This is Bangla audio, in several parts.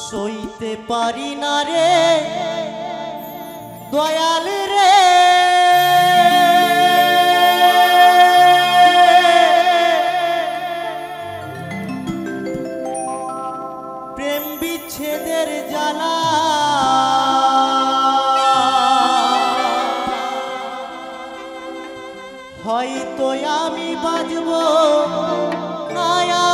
সইতে পারি না রে দয়াল রে, প্রেম বিচ্ছেদের জ্বালা। হয়তো আমি বাজব নায়া,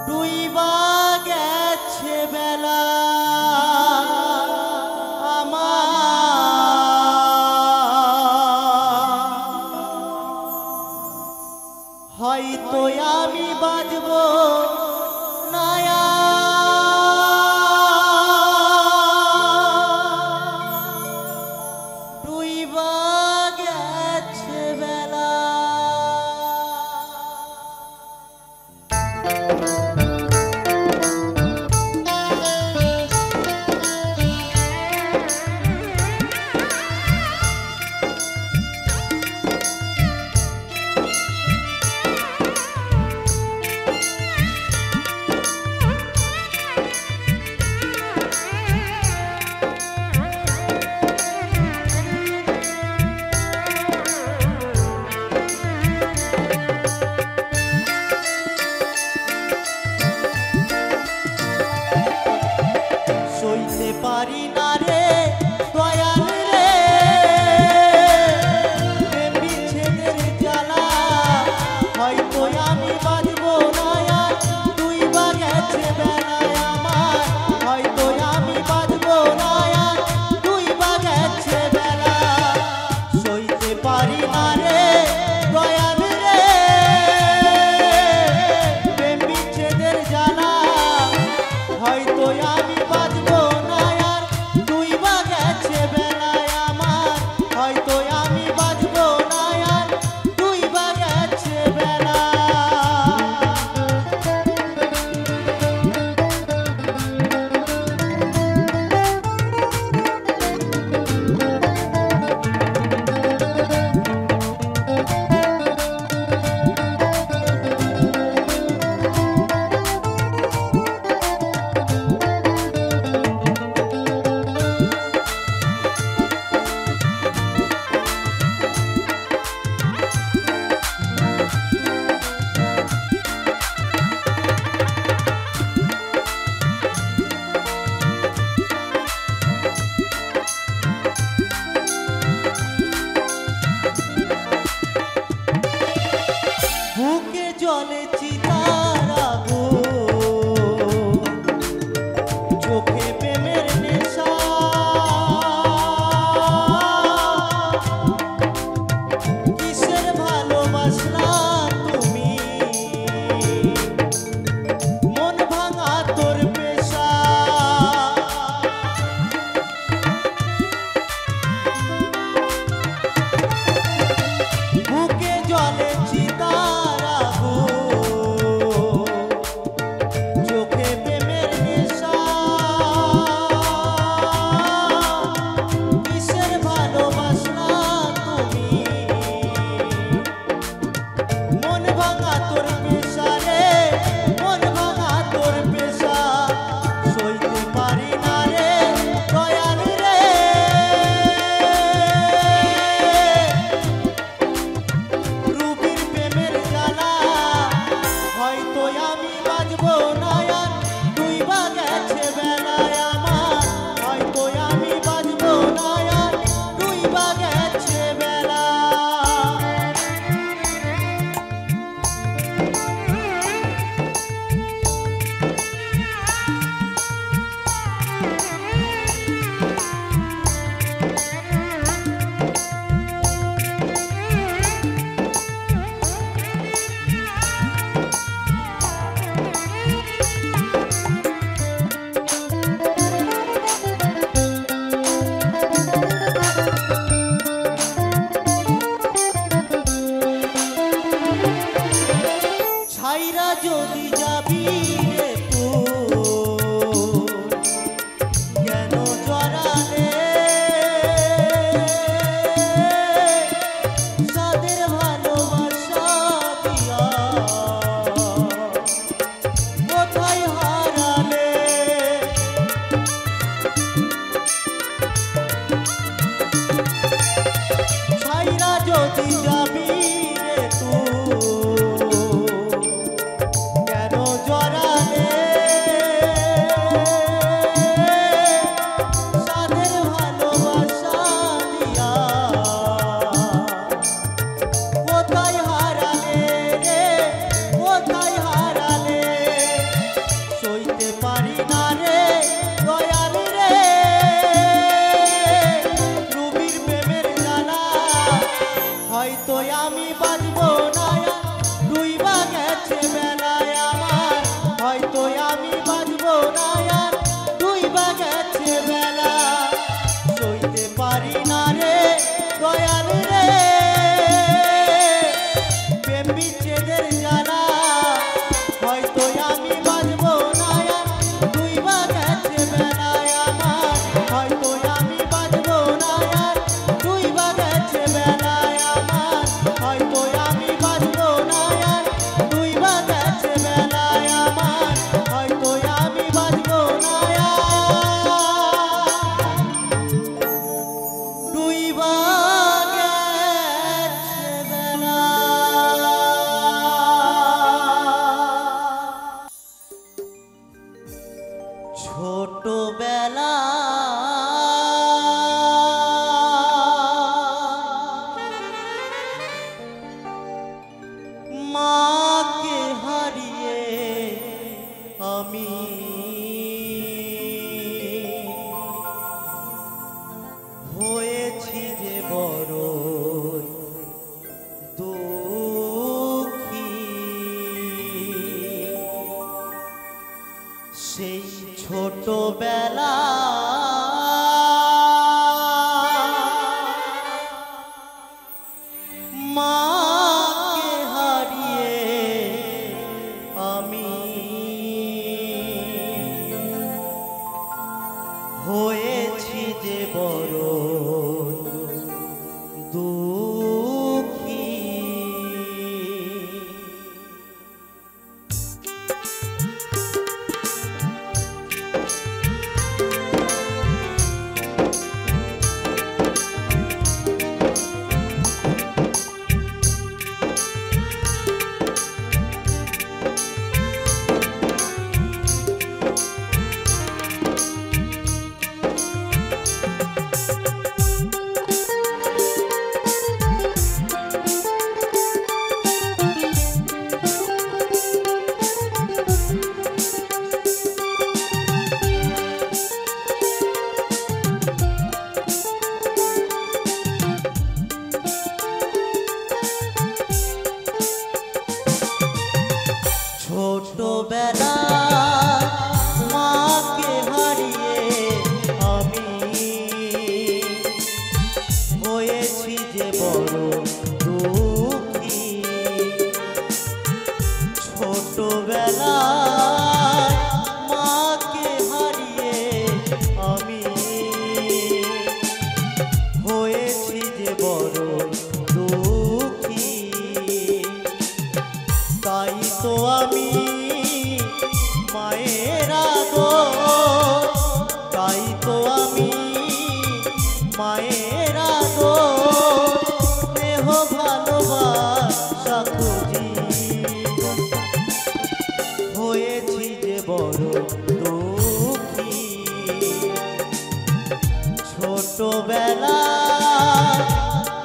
ডুইবা গেছে বেলা আমার। হয়তো আমি বাজব নায়া, ডুইবা গেছে বেলা। সইতে পারি না রে দয়াল রে, প্রেম বিচ্ছেদের জ্বালা। হয়তো আমি বাজব নায়া, ডুইবা গেছে বেলায় আমার। হয়তো আমি বাজব নায়া, ডুইবা গেছে বেলা। সইতে পারি না রে দয়াল রে, প্রেম বিচ্ছেদের জ্বালা। হয়তো আমি বাজব নায়া, ডুইবা গেছে বেলায় আমার। হয়তো আমি বাজব নায়া, ডুইবা গেছে বেলা। বুকে জলে চিতার আগুন, চোখে প্রেমের নেশা। কিসের ভালোবাসলা তুমি, মন ভাঙা তোর পেশা। বুকে জলে চিতার আগুন, যদি যাবি রে তুই কেন জড়ালে সাদের ভালোবাসা দিয়া কোথায় হারালে রে কোথায় হারালে সইতে পারি না রে দয়াল রে রুবির প্রেমের জ্বালা হয়তো আমি বাঁচবো না ডুইবা গেছে বেলায় আমার হয়তো আমি বাঁচবো না ডুইবা গেছে বেলা সইতে পারি না রে দয়াল রে প্রেম বিচ্ছেদের জ্বালা হয়তো আমি বাঁচবো না ডুইবা গেছে বেলায় আমার হয়তো আমি বাঁচবো না ডুইবা গেছে বেলায় আমার হয়তো আমি বাঁচবো না ডুইবা গেছে বেলায় আমার হয়তো আমি বাঁচবো না ডুইবা গেছে বেলা ছোটবেলা মাকে হারিয়ে আমি হয়েছি যে বড় দুঃখী সেই ছোটবেলা মাকে হারিয়ে আমি হয়েছি যে বড় দুঃখী ছোটবেলা মাকে হারিয়ে আমি হয়েছি যে বড় দুঃখী ছোটবেলা মাকে হারিয়ে আমি হয়েছি যে বড় দুঃখী তাই তো আমি মায়ের আদর তাই তো আমি মায়ের আদর স্নেহ ভালোবাসা খুঁজি হয়েছি যে বড় দুঃখী ছোটবেলা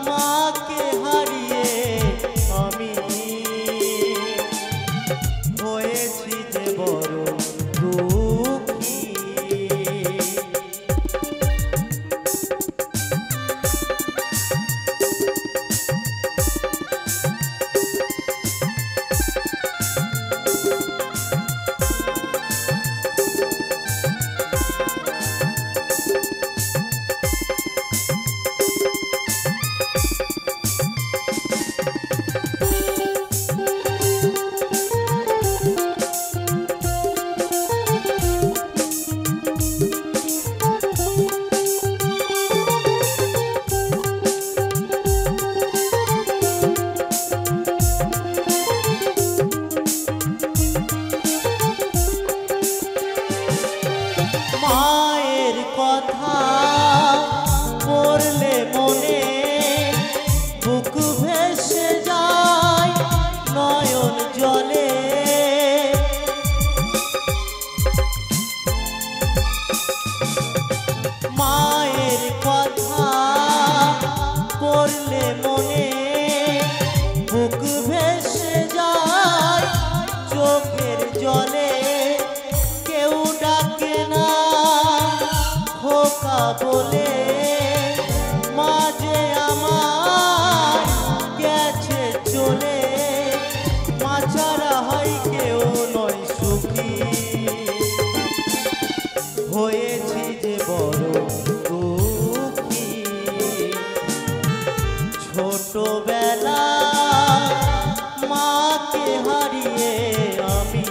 মাকে হারিয়ে আমি হয়েছি যে বড় দুঃখী কথা পড়লে মনে বুক বেলা মাকে হারিয়ে আমি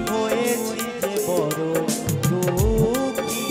হয়েছি যে বড় দুঃখী।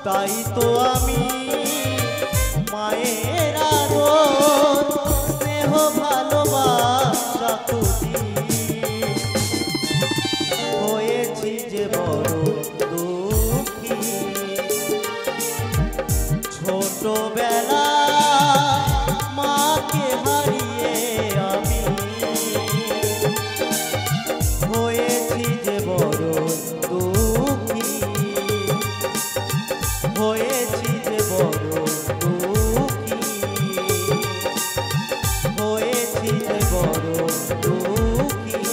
তাই তো আমি মায়ের আদর স্নেহ ভালোবাসা খুঁজি হয়েছি যে বড় দুঃখী ছোটবেলা মাকে হারিয়ে আমি হয়েছি যে বড় দুঃখী হয়েছি যে বড় দুঃখী হয়েছি যে বড় দুঃখী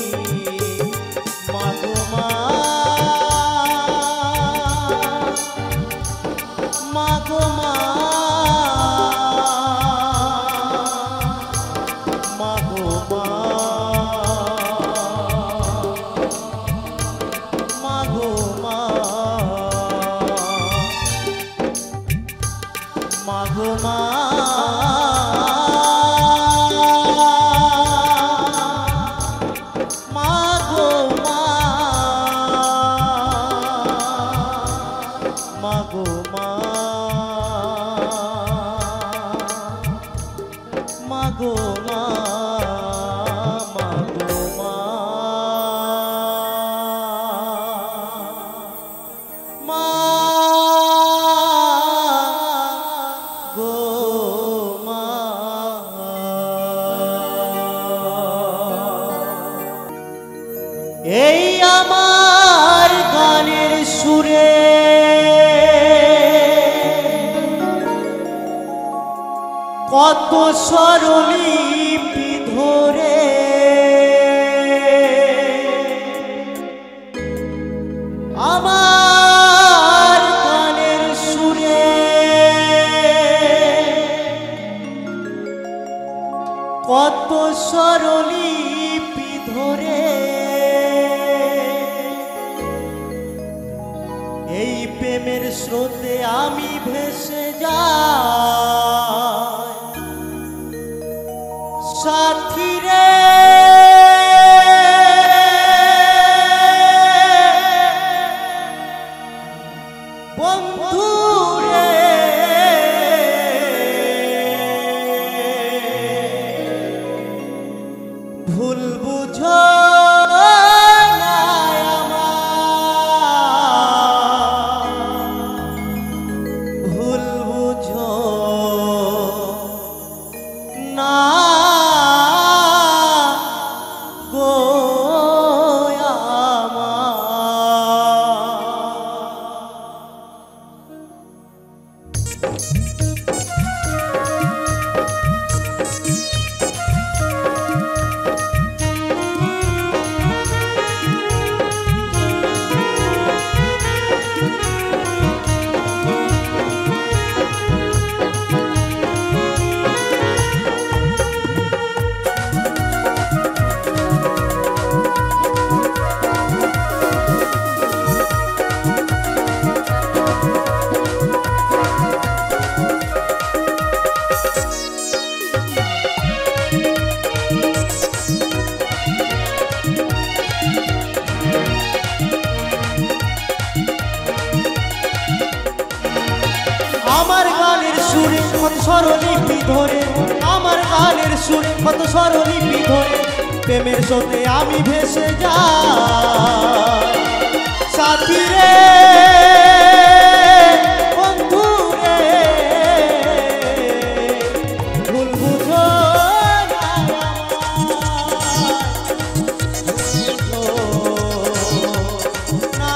মাগো মা মাগো মা মাগো মা মাগো মা মাগো মা মাগো মা মাগো মা মাগো মা মাগো মা এই আমার গানের সুরে কত স্বরলিপি ধরে আমার গানের সুরে কত স্বরলিপি ধরে এই প্রেমের স্রোতে আমি ভেসে যাই সাথী রে বন্ধু রে ভুল বুঝো কত স্বরলিপি ধরে আমার গানের সুরে কত স্বরলিপি ধরে প্রেমের স্রোতে আমি ভেসে যাই সাথী রে বন্ধু রে ভুল বুঝো না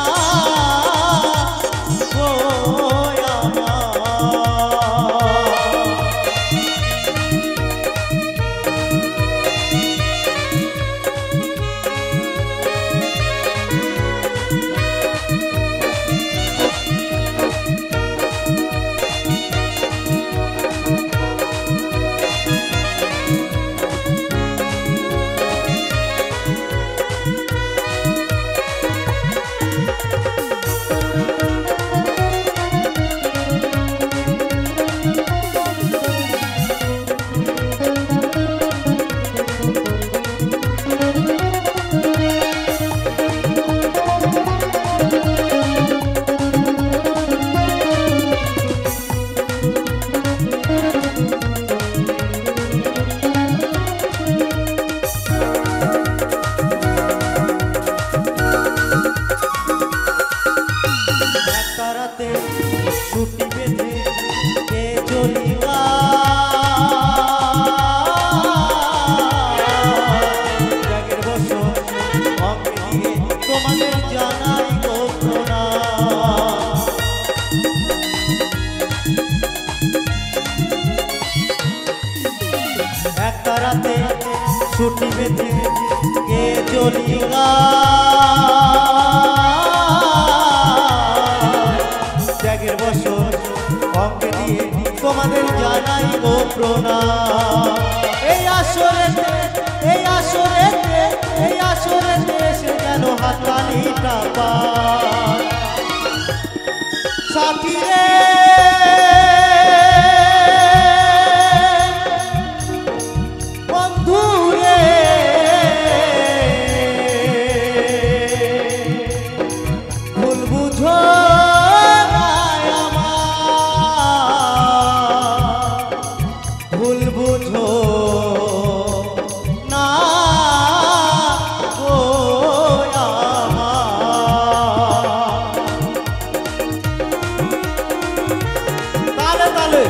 ছুটি বেঁধে কে চলিবা ত্যাগের বছর অঙ্কে দিয়ে তোমাদের জানাই গো প্রণাম একটা রাতে ছুটি বেঁধে কে চলিবা ত্যাগের বছর অঙ্কে দিয়ে তোমাদের জানাই গো প্রণাম এই আসরেতে এই আসরেতে এই আসরেতে এসে যেন হাততালিটা পায় সাথী রে বন্ধু রে ভুল বুঝো ভুল বুঝো না গো তালে তালে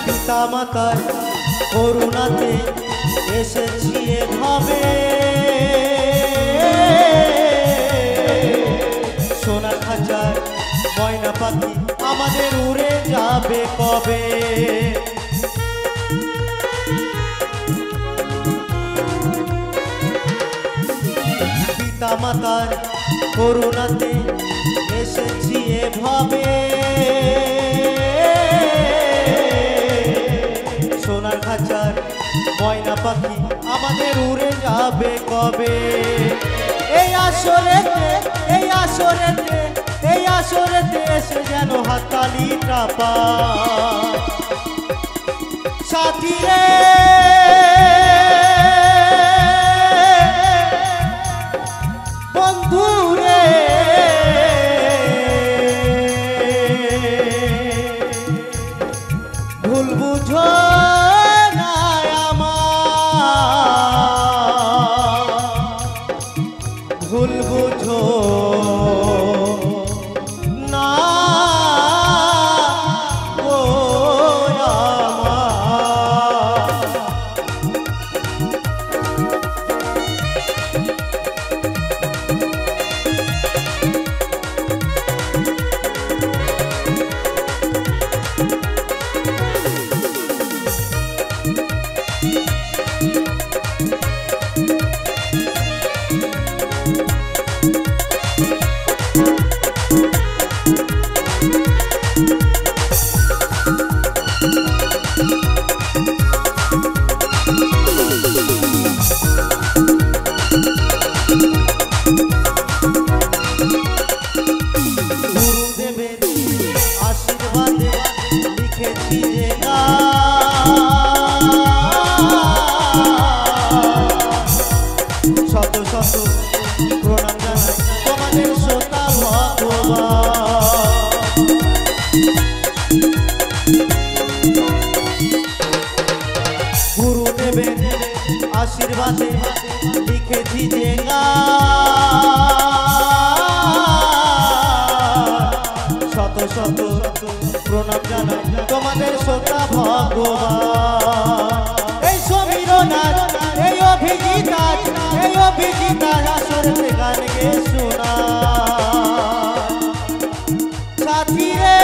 পিতা মাতার করুণাতে এসেছি এভাবে সোনার খাঁচার ময়না পাখি আমাদের উড়ে যাবে কবে পিতা মাতার করুণাতে এসেছি এভাবে সোনার খাঁচার ময়না পাখি আমাদের উড়ে যাবে কবে এই আসরেতে এই আসরেতে এই আসরেতে এসে যেন হাততালিটা পায় সাথী রে বন্ধু রে ভুল বুঝো না আমার ভুল বুঝো না গো আমার ভগবান। এই সমীর নাচ, এই অভিজিতা, এই অভিজিতা আসরে গান গে শোনা সাথী রে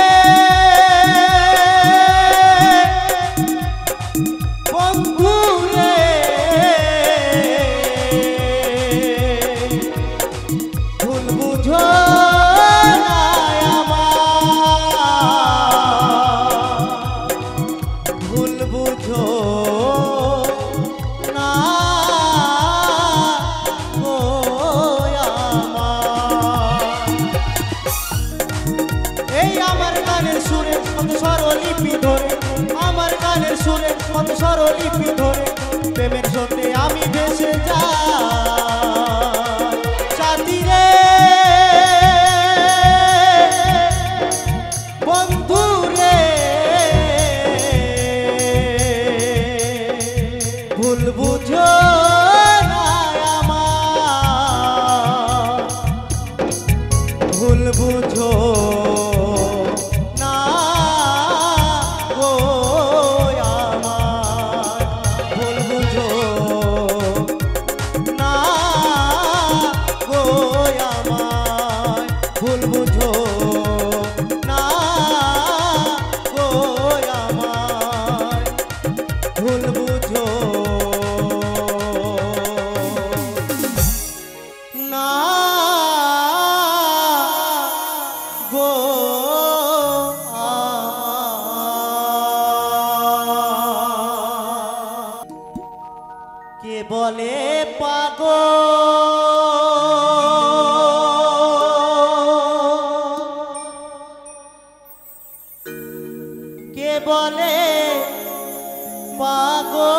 বন্ধু রে ভুল বুঝো না আমার, ভুল বুঝো না গো আমার। এই আমার গানের সুরে কত স্বরলিপি ধরে, আমার গানের সুরে কত স্বরলিপি ধরে প্রেমের স্রোতে আমি ভেসে যাই সাথী রে বন্ধু রে ভুল বুঝো না আমার, ভুল বুঝো না গো আমার, ভুল বুঝো না গো আমার, ভুল বুঝো না গো আমার, ভুল বুঝো না গো কে বলে পাগল, কে বলে পাগল,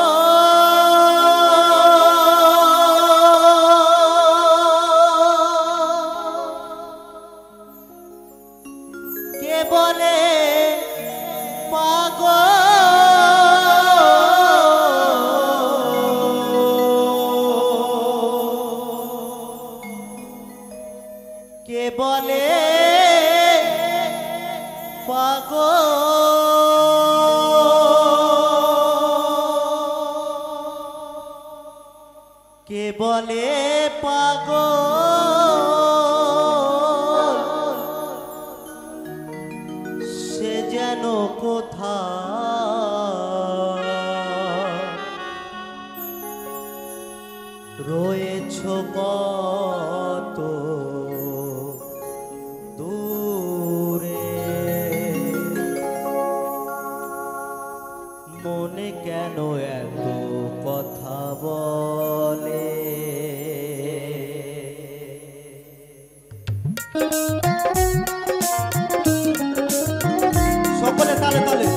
কে বলে পাগল, কে বলে পাগল, কে বলে পাগল, সে যেন কোথায় রয়েছ কত দূরে, মনে কেন এত কথা বলে। সকলে তালে তালে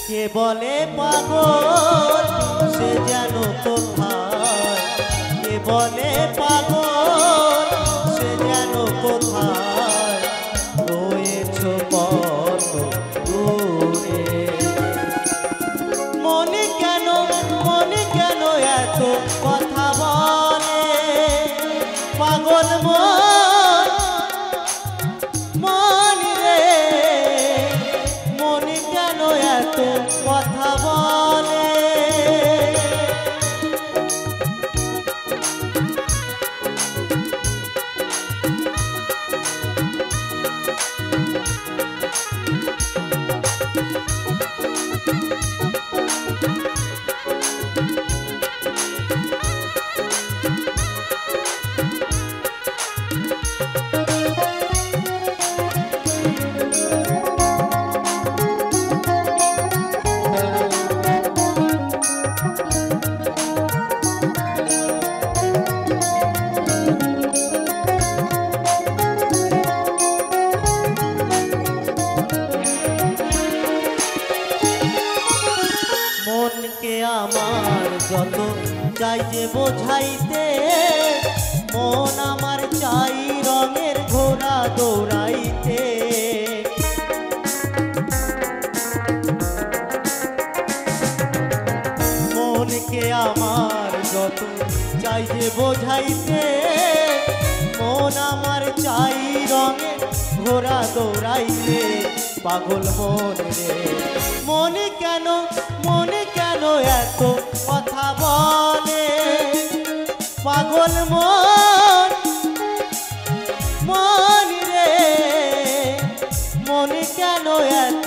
কে বলে পাগল, সে যেন কোথায়, কে বলে পাগল, সে যেন কোথায় রয়েছ কত দূরে, মনে কেন এত কথা বলে পাগল মন রে, মনে কেন এত কথা বলে। আমার যত চাই যে বোঝাইতে, মন আমার চাই রঙের ঘোড়া দৌড়াইতে। বোঝাইতে মন আমার চাই রঙে ঘোড়া দৌড়াইতে পাগল মন রে মনে কেন এত কথা বলে পাগল মন রে মনে কেন এত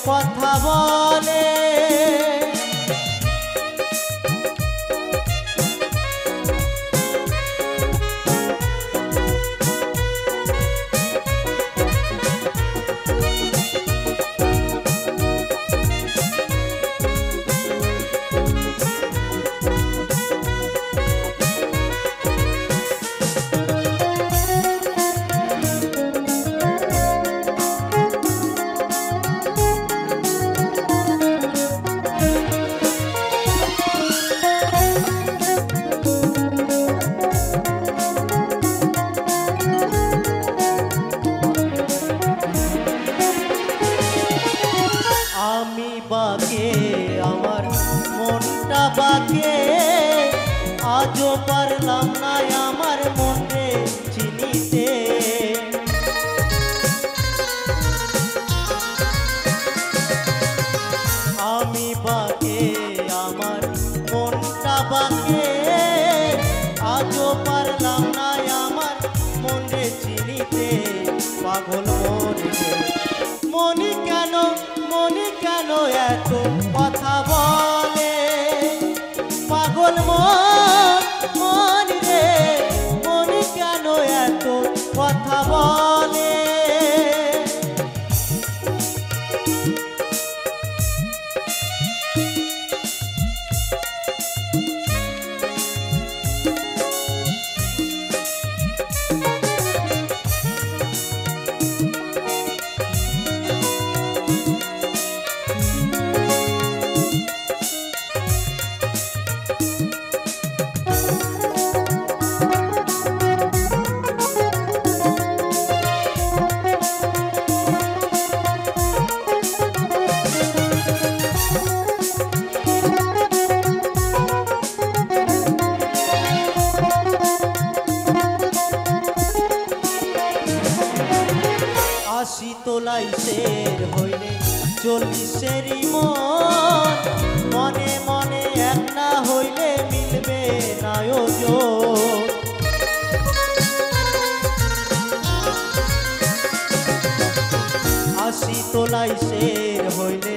কথা বলে আমি বাকে আমার মনটা বাকে আজও পারলাম না আমার মনে চিনিতে আমি বাকে আমার মনটা বাকে আজও পারলাম না আমার মনে চিনিতে পাগল মনে কেন এত কথা বলে পাগল মন রে মনে কেন এত কথা বলে আশি তোলাই শের হইলে 40-এরই মনে মনে এক না হইলে মিলবে না ওজন আশি তোলাই শের হইলে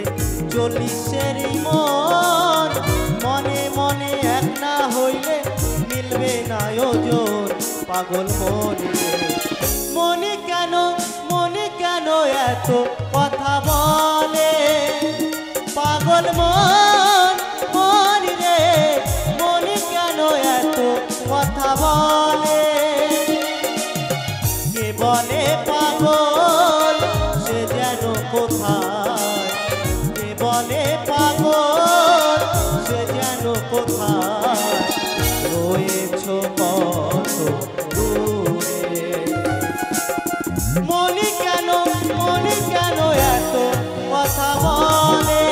40-এরই মনে মনে এক না হইলে মিলবে না ওজন পাগল মনে কেন এত কথা বলে পাগল মন রে মনে কেন এত কথা বলে কে বলে পাগল সে যেন কোথায় কে বলে পাগল সে যেন কোথায় রয়েছ কত দূরে মনে কেন এত কথা বলে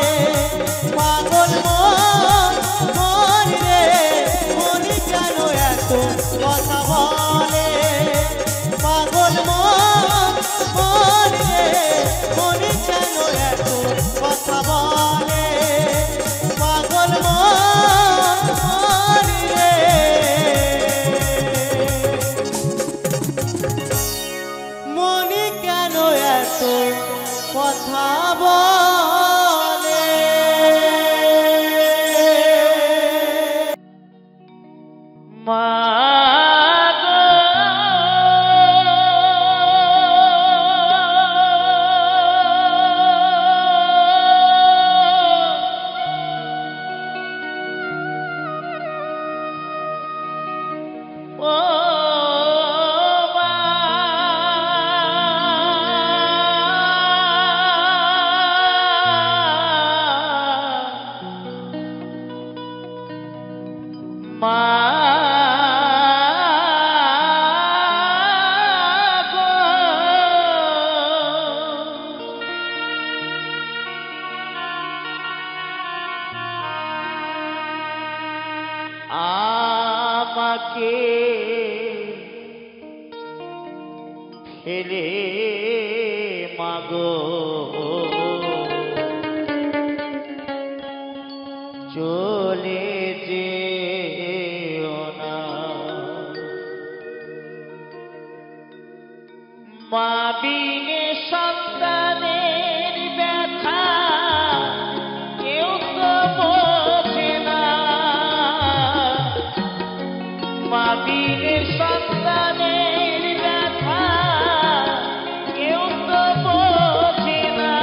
পাগল মন রে মনে কেন এত কথা বলে পাগল মন রে মনে কেন এত কথা বলে পাগল মন রে মনে কেন এত কথা বলে মা ফেলে মাগো চলে যেও না। মা বিনে সন্তানের ব্যথা কেউ তো বোঝে না। মা বিনে সন্তানের ব্যথা কেউ তো বোঝে না।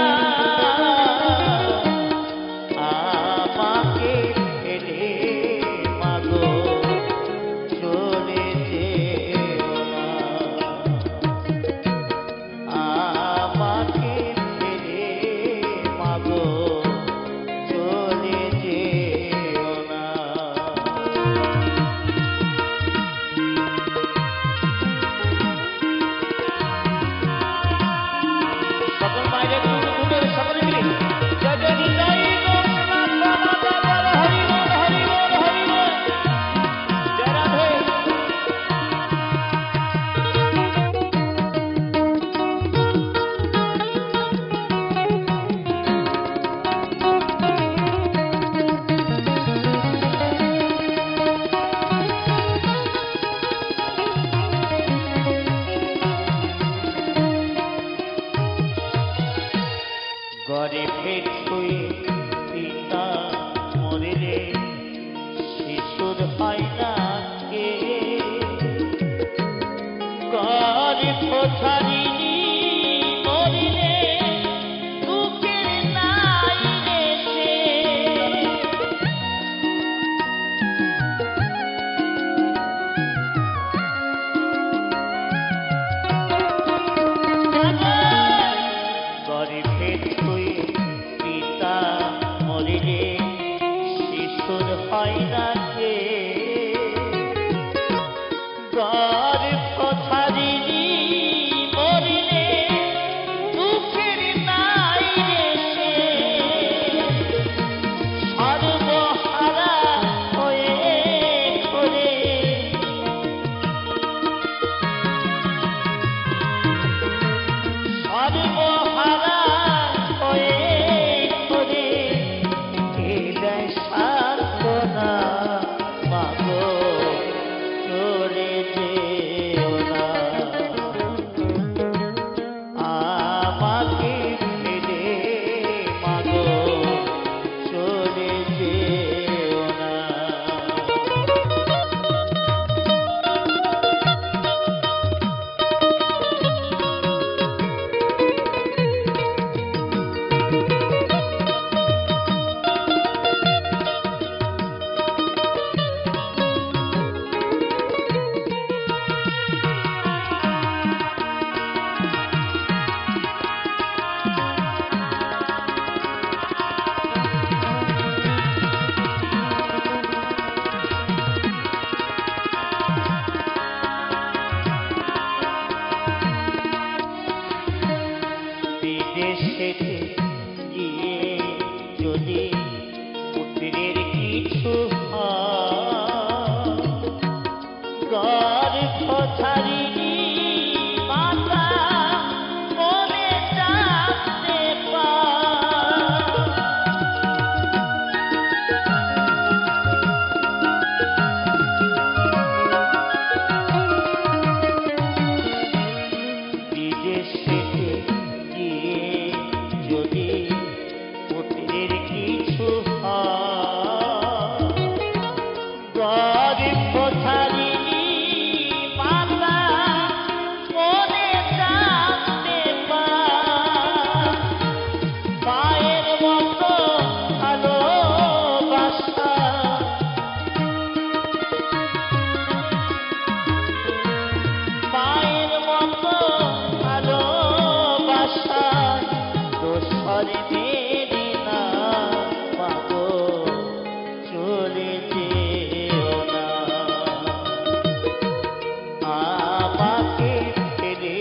আমাকে ফেলে মাগো চলে যেও না। আমাকে ফেলে মাগো চলে যেও না। সকল বাইরে উঠে সকলে মিলে জয় জয় জয় গোপনাথ মাতা বল হরি বল হরি বল হরি বল। জয় রাধে। গরে পেট হয়ে পিতা মরিলে শিশুর হয় না কে। গরে কোথারিনি মরিলে দুঃখের নাই রে সে। গরে পেট হয়ে পিতা মরিলে শিশুর হয় না কে। গরে কোথারিনি মরিলে দুঃখের নাই রে সে। সর্বহারা হয়ে ঘোরে সর্বহারা হয়ে ঘোরে কে দেয় সান্ত্বনা। মাগো চলে যেও না। আমাকে ফেলে মাগো চলে যেও না। বিদেশেতে গিয়ে যদি পুত্রের কিছু হয়, গর্ভ ধারিণী মাতা মনে জানতে পায়। বিদেশেতে গিয়ে যদি পুত্রের কিছু হয়, গর্ভ ধারিণী মাতা মনে জানতে পায়। মায়ের মতো ভালোবাসা মায়ের মতো ভালোবাসা দোসর মেরে না। মাগো চলে যেও না। আমাকে ফেলে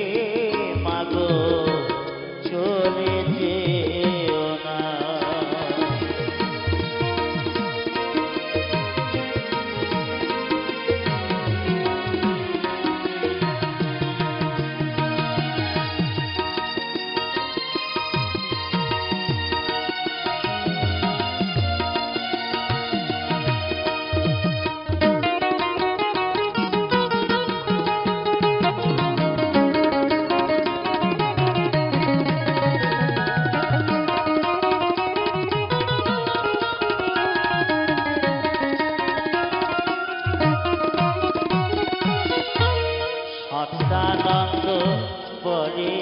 মাগো চলে যেও না। সদানন্দ বলে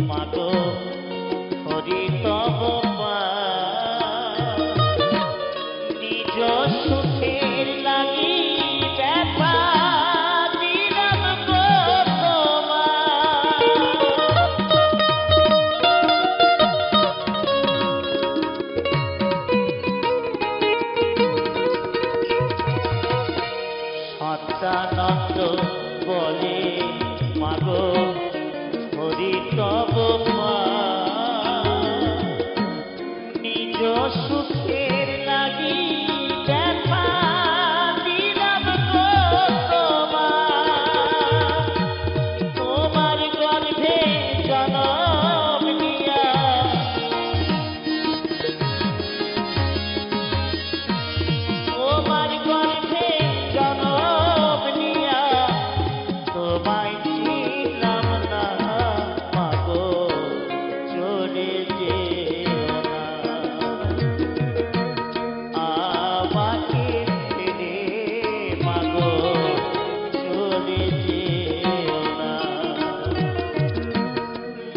মাগো হরি তব নিজ সুখের লাগি ব্যথা দিলাম গো সদানন্দ বলে মাগো হরি তব নিজ সুখের লাগি ব্যথা দিলাম গো তোমার গর্ভে জনম নিয়া তোমার গর্ভে জনম নিয়া তোমায় ছিলাম না মাগো চলে যেও না আমাকে ছেড়ে মাগো চলে যেও না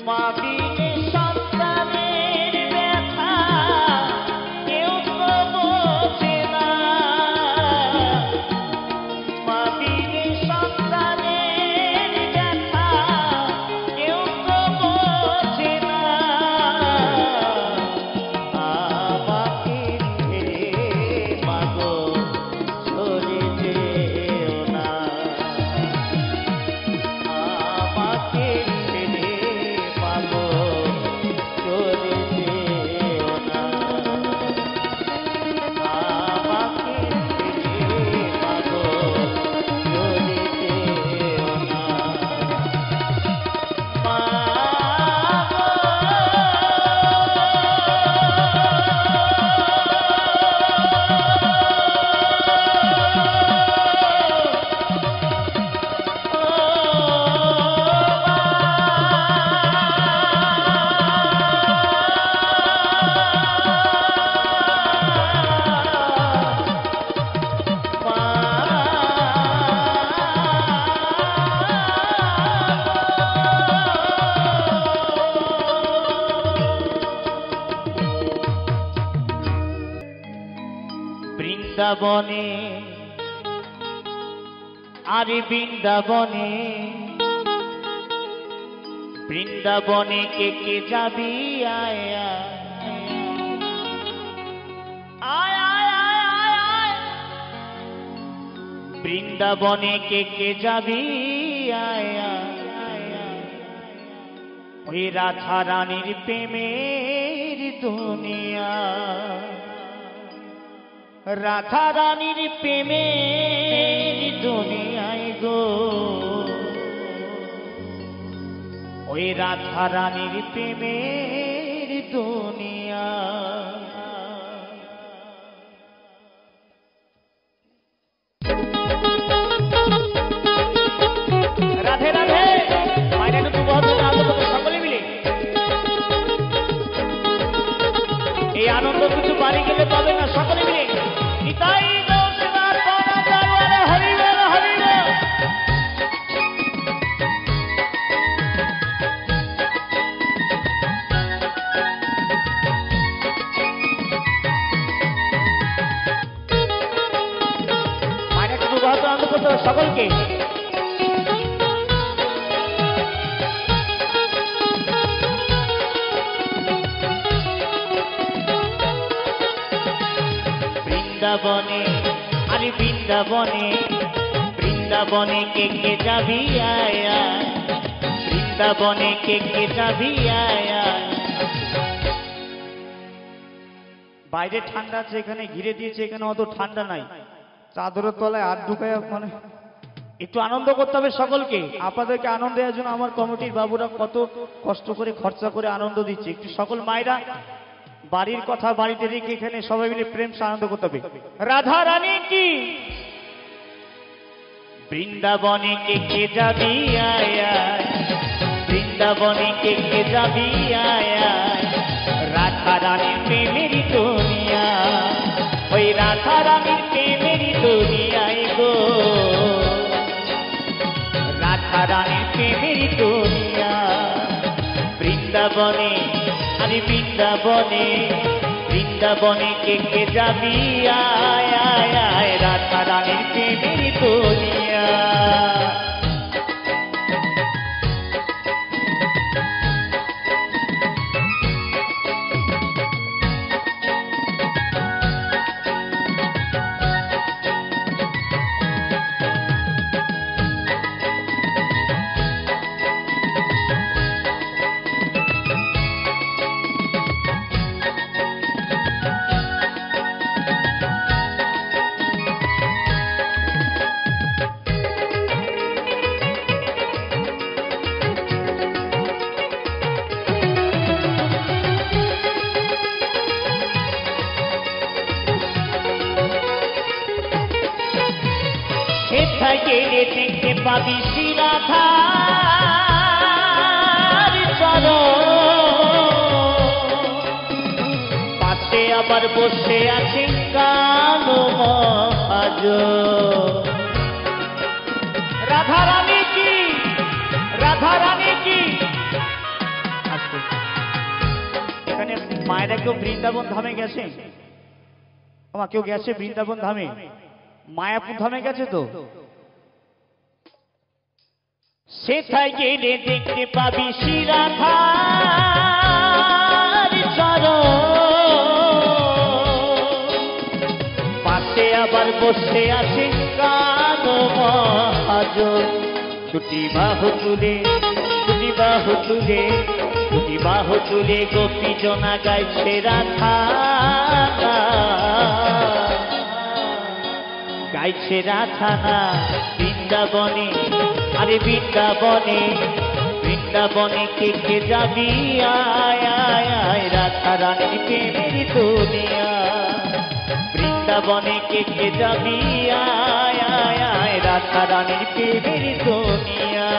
মা বিনে সন্তানের ব্যথা কেউ তো বোঝে না মা বিনে সন্তানের ব্যথা কেউ তো বোঝে না আমাকে ছেড়ে মাগো চলে যেও না আমাকে ছেড়ে মাগো চলে যেও না আমাকে ছেড়ে মাগো চলে যেও না বৃন্দাবনে আরে বৃন্দাবনে বৃন্দাবনে কে কে যাবি আয় আয় আয় আয় আয় বৃন্দাবনে কে কে যাবি আয় ওই রাধা রানীর প্রেমের দুনিয়া রাধা রানীর প্রেমের দুনিয়ায় গো ওই রাধা রানীর প্রেমের দুনিয়া রাধে রাধে মায়ের একটু বহুত আনন্দ সকলে মিলে এই আনন্দ কিছু বাড়ি গেলে পাবে না সকলে মিলে নিতাই গৌরনাথ বনদারে হরি বল হরি বল মায়ের একটু বহুত আনন্দ করতে সকলকে বৃন্দাবনে আরে বৃন্দাবনে বৃন্দাবনে কে কে যাবি আয় আয় বৃন্দাবনে কে কে যাবি আয় আয় বাইরে ঠান্ডা আছে এখানে ঘিরে দিয়েছে এখানে অত ঠান্ডা নাই চাদরের তলায় হাত ঢুকায় মানে একটু আনন্দ করতে হবে সকলকে আপনাদেরকে আনন্দ দেওয়ার জন্য আমার কমিটির বাবুরা কত কষ্ট করে খরচা করে আনন্দ দিচ্ছে একটু সকল মায়েরা বাড়ির কথা বাড়িতে রেখে এখানে সবাই মিলে প্রেম আনন্দ করতে হবে রাধা রানী কি বৃন্দাবনে কে কে যাবি আয় আয় বৃন্দাবনে কে কে যাবি আয় আয় রাধা রানীর প্রেমের দুনিয়া ওই রাধা রানীর প্রেমের দুনিয়ায় গো রাধা রানীর প্রেমের দুনিয়া। বৃন্দাবনে আরে বৃন্দাবনে, বৃন্দাবনে কে কে যাবি আয় আয় আয়, রাধা রানীর প্রেমের দুনিয়া। সেথায় গেলে দেখতে পাবি শ্রী রাধার চরণ, পাশে আবার বসে আছেন কালো মহাজন। রাধা রানী কি, রাধা রানী কি। এখানে মায়েরা কেউ বৃন্দাবন ধামে গেছে? আমার কেউ গেছে বৃন্দাবন ধামে? মায়াপুর ধামে গেছে তো? সেথায় গেলে দেখতে পাবি শ্রী রাধার চরণ, পাশে আবার বসে আছে কালো মহাজন। দুটি বাহু তুলে, দুটি বাহু তুলে, দুটি বাহু তুলে গোপী জনা গাইছে রাধা, গাইছে রাধা না বৃন্দাবনে আরে বৃন্দাবনে, বৃন্দাবনে কে কে যাবি আয় আয় আয়, রাধা রানীর প্রেমের দুনিয়া। বৃন্দাবনে কে কে যাবি আয় আয় আয়, রাধা রানীর প্রেমের দুনিয়া।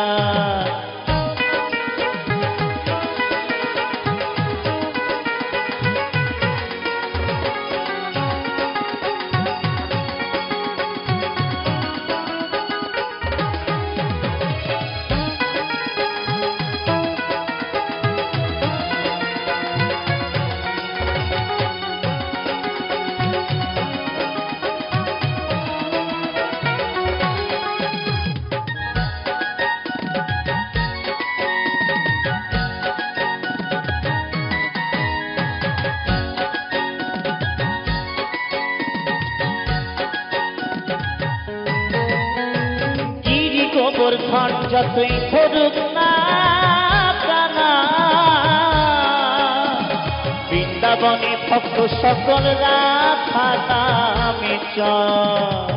গোবর্ধন যতই ধরুক না টানা, বৃন্দাবনে ভক্ত সকল রাধা নামে চল।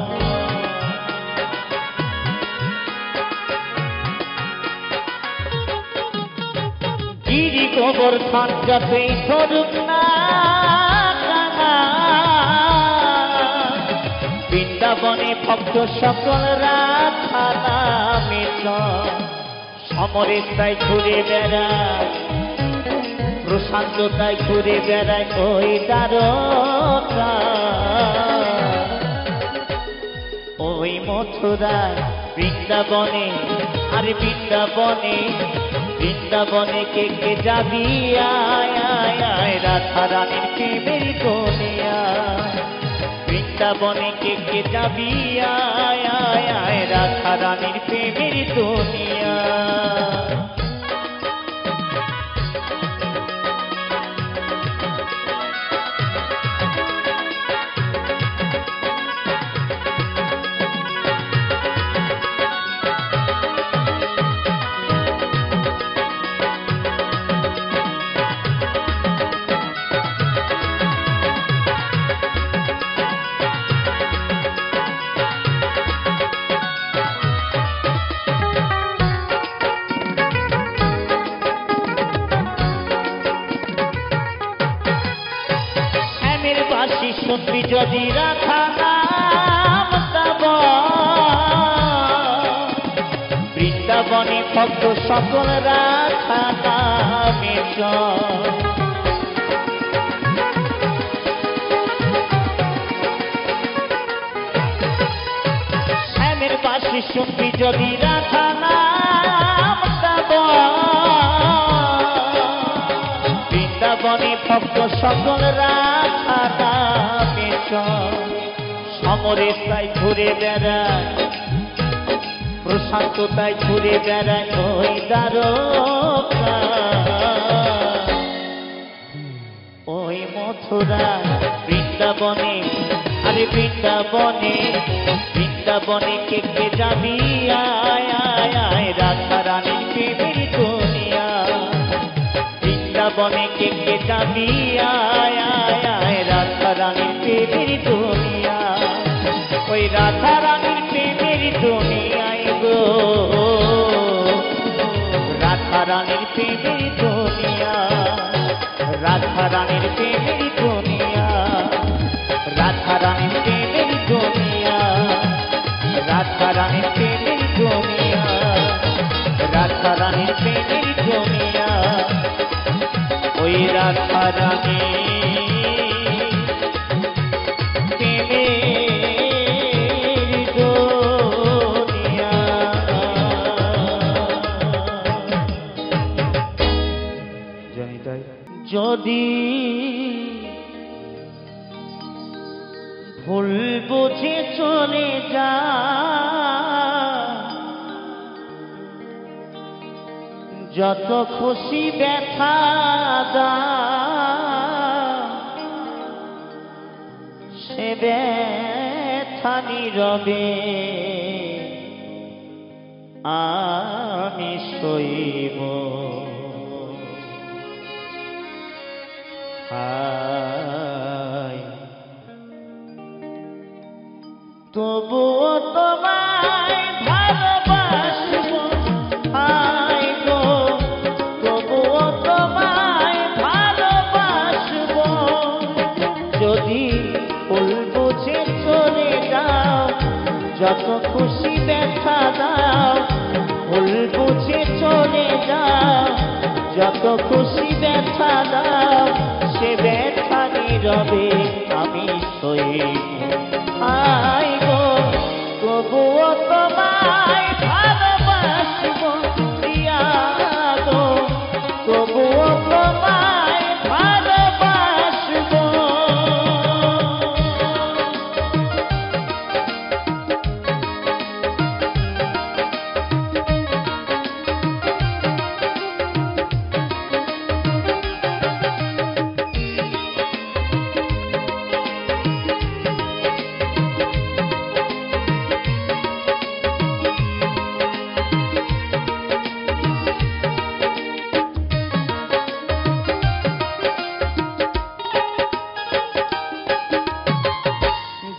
গিরি গোবর্ধন যতই ধরুক না টানা, বৃন্দাবনে ভক্ত সকল রাধা নামে চল। সমরেশটায় ঘুরে বেড়ায়, প্রশান্ততায় ঘুরে বেড়ায় ওই দ্বারকা, ওই মথুরায় বৃন্দাবনে আরে বৃন্দাবনে, বৃন্দাবনে কে কে যাবি আয় আয় আয়, রাধা রানীর প্রেমের দুনিয়া। বৃন্দাবনে কে কে যাবি আয় আয় আয়, রাধা রানীর প্রেমের দুনিয়া। শুনবি যদি রাধা নাম তব, বৃন্দাবনে ভক্ত সকল রাধা নামে চল। শ্যামের বাসি শুনবি যদি রাধা নাম বৃন্দাবনে ভক্ত সকল রাধা পেছ সমরে তাই ঘুরে বেড়ায় প্রশান্ত তাই ঘুরে বেড়ায় ওই দ্বারকা ওই মথুরা বৃন্দাবনে আরে বৃন্দাবনে বৃন্দাবনে কে কে যাবি আয় আয় আয় রাধা রানীর প্রেমের দুনিয়া বৃন্দাবনে কে কে যাবি আয় আয় আয় রাধা রানীর প্রেমের দুনিয়া ওই রাধা রানীর প্রেমের দুনিয়ায় গো রাধা রানীর প্রেমের দুনিয়া রাধা রানীর প্রেমের দুনিয়া রাধা রানীর প্রেমের দুনিয়া রাধা রানীর প্রেমের দুনিয়া রাধা রানীর প্রেমের দুনিয়া ওই রাধা রানী প্রেমের দুনিয়া জানি তাই যদি ভুল বুঝে চলে যা যত খুশি ব্যথা দা সে ব্যথা নীরবে আমি সইব হায় তবুও তোমায় ভালোবাসবো হায় গো তবুও তোমায় ভালোবাসবো যদি ভুল বুঝে চলে যাও যত খুশি ব্যথা দাও ভুল বুঝে চলে যাও যত খুশি ব্যথা দাও সে ব্যথা নীরবে আমি সইব হায় গো তবুও তোমায় ভালোবাসবো প্রিয়া গো তবুও তোমায় ভালোবাসবো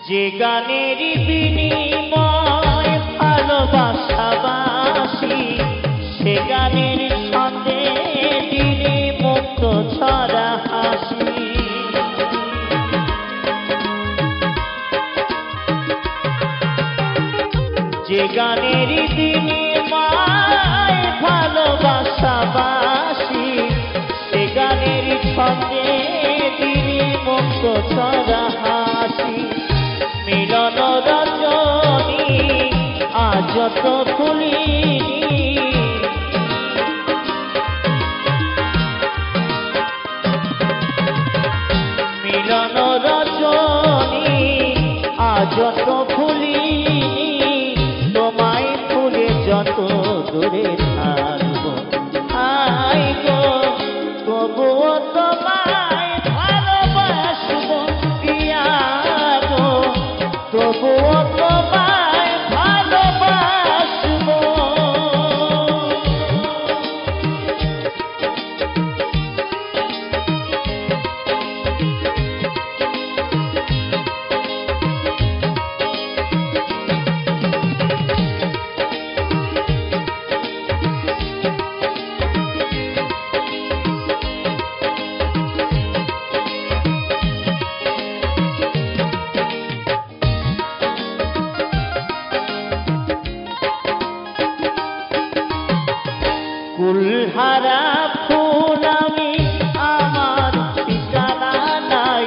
যে গানের বিনিময় ভালোবাসাবাসি সে গানের সাথে দিনে মুক্ত ছড়া হাসি যে গানের বিনিময় ভালোবাসাবাসি সে গানের ছন্দে দিনে মুক্ত ছড়া হাসি মিলন রজনী আজ তো খুলিনি মিলন রজনী আজ তো খুলিনি তোমায় ফুলে যত দূরে থাকবো হায় গো তবুও তোমায় ভালোবাসবো প্রিয়া গো তবুও তোমায় ভালোবাসবো কুলহারা ফুল আমি আমার ঠিকানা নাই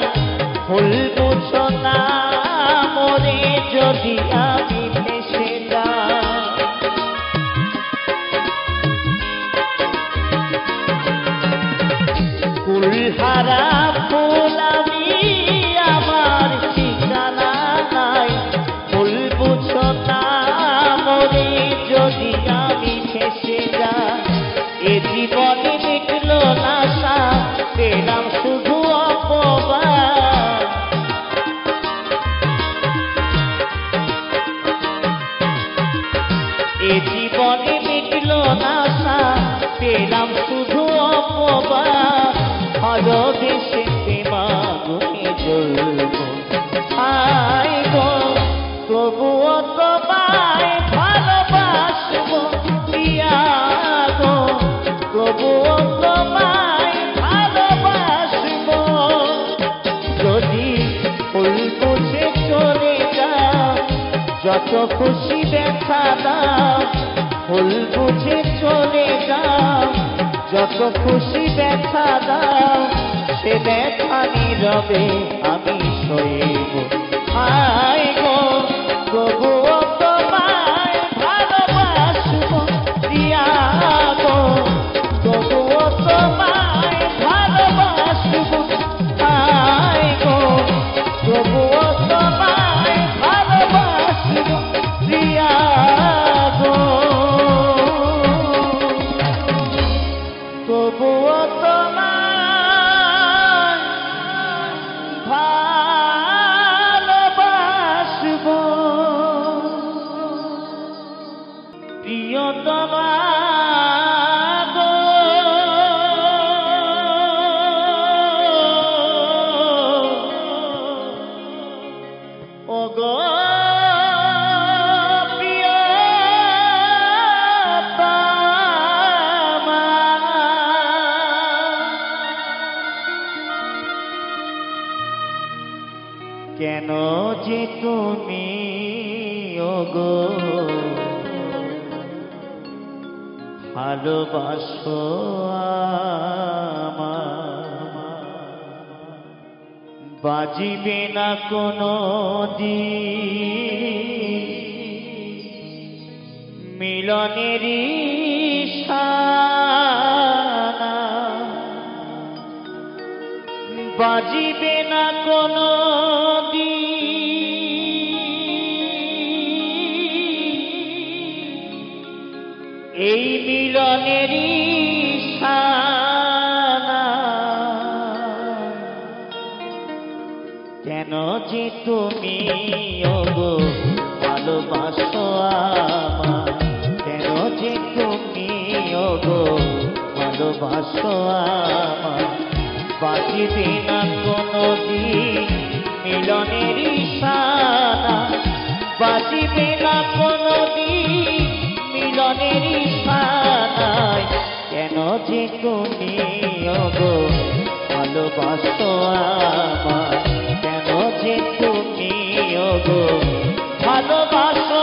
ফুল বুঝো না মরে যদি আমি ভেসে যাই কুল হারা ফুল আমি, আমার ঠিকানা নাই। ফুল বুঝো না মরে যদি আমি ভেসে যাই, এ জীবনে মিটলো না আশা, পেলাম শুধু অপবাদ। এ জীবনে মিটলো না আশা, পেলাম শুধু অপবাদ। ভালোবেসে প্রেমাগুনে জ্বলবো, হায় গো তবুও তোমায় ভালোবাসবো প্রিয়া গো, তবুও তোমায় ভালোবাসবো। যদি ফুল বুঝে চলে যাও, যত খুশি দেখা দাও। ফুল বুঝে চলে যাও, যত খুশি দেখা দাও। সে দেখা নীরবে আমি সইব, হায় গো তবুও তোমায় ভালোবাসবো প্রিয়া গো, তবুও তোমায় ভালোবাসবো, হায় গো তবুও তোমায় ভালোবাসবো প্রিয়া গো, তবুও তোমায় ভালোবাসবো প্রিয়তমা গো। ও গো প্রিয়তমা, কেন যে তুমি ওগো ভালোবাসো আমায়, বাজিবে না কোনো দিন মিলনেরই সানা, বাজিবে না কোনো এই মিলনেরই সানা। কেন যে তুমি ওগো ভালোবাসো আমায়, কেন যে তুমি ওগো ভালোবাসো আমায়, বাজিবে না কোনো দিন মিলনেরই সানা, বাজিবে না কোনো দিন মিলনেরই সানায়। কেন যে তুমি ওগো ভালোবাসো আমায়, কেন যে তুমি ওগো ভালোবাসো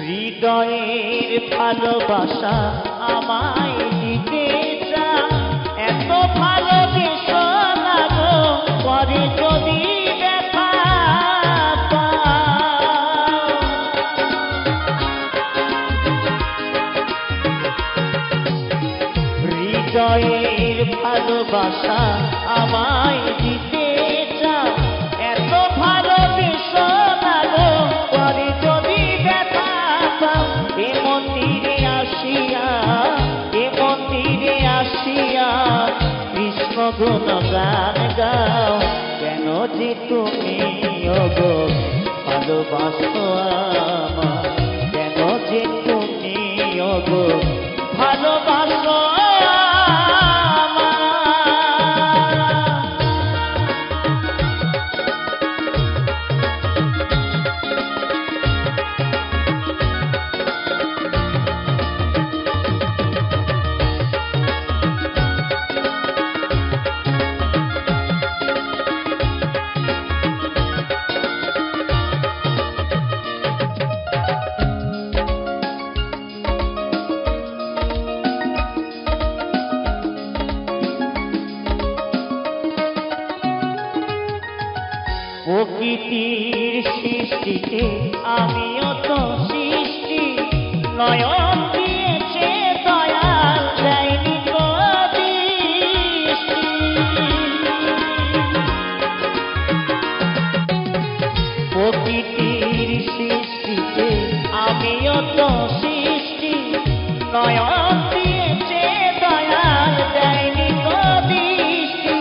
হৃদয়ের ভালোবাসা আমায় দিতে চাও, এত ভালোবেসো না গো পরে যদি ব্যথা পাও। হৃদয়ের ভালোবাসা আমায় দিতে চাও, এত ভালোবেসো না গো পরে যদি ব্যথা পাও। এ মন্দিরে আসিয়া, এ মন্দিরে আসিয়া কৃষ্ণ গুণ গান গাও। কেন যে তুমি ওগো ভালোবাসো আমায়, কেন যে তুমি ওগো ভালোবাসো সৃষ্টিতে আমিও তো সৃষ্টি নয়ন দিয়েছে দয়াল যায়নি তো দৃষ্টি প্রকৃতির সৃষ্টিতে আমিও তো সৃষ্টি নয়ন দিয়েছে দয়াল যায়নি তো দৃষ্টি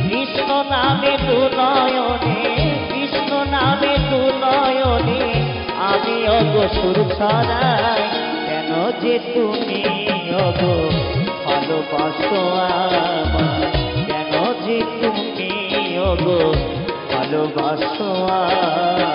কৃষ্ণ নামে দু নয়নে কৃষ্ণ নামে দু নয়নে আমি অগো সুর ছড়াই কেন যে তুমি অগো ভালোবাসো আমায় কেন যে তুমি অগো ভালোবাসো আমায়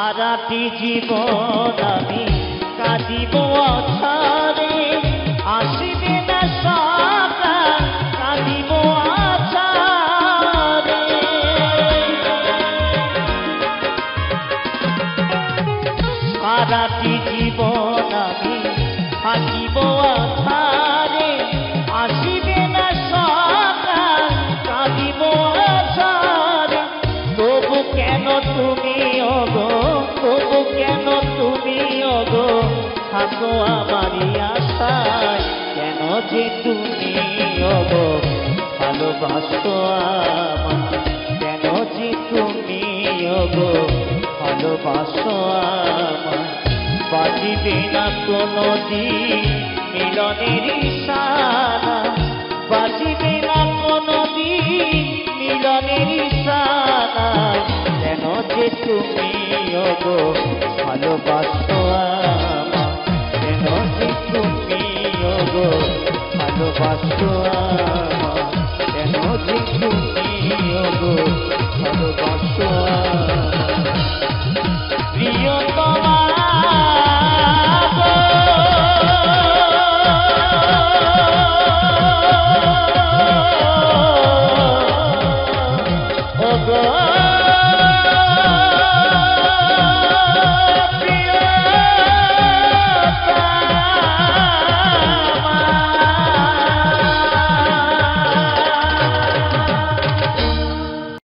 সারাটি জীবন আমি কাঁদিব অছাড়ে আসিবে না সকাল কাঁদিব অছাড়ে সারাটি জীবন আমি থাকিব অছাড়ে আসিবে না সকাল কাঁদিব অছাড়ে তবু কেন তুমি ওগো তবু কেন তুমি ওগো থাকো আমারই আশায় কেন যে তুমি ওগো ভালোবাসো আমায় কেন যে তুমি ওগো ভালোবাসো আমায় বাজিবে না কোনো দিন মিলনের ইশারা বাজিবে না কোনো দিন মিলনের ইশারা কেন যে তুমি ওগো ভালোবাসো আমায় কেন যে তুমি ওগো ভালোবাসো আমায় কেন যে তুমি ওগো ভালোবাসো আমায়